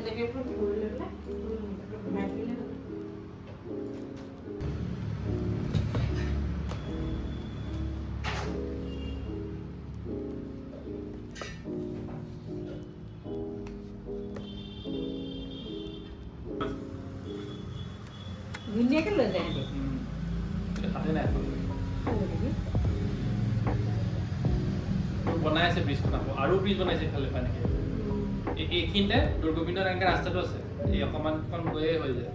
এনেকৈ ফুল লৈ পেলাই ভৰাই দিলে হ'ল। ধুনীয়াকৈ লৈ যায় খালে নাই বনাই আছে ব্ৰিজখন আকৌ আৰু ব্ৰিজ বনাইছে ফালে পানীকে এইখিনিতে দুৰ্গোবিন্দৰ এনেকৈ ৰাস্তাটো আছে এই অকণমান গৈয়ে হৈ যায়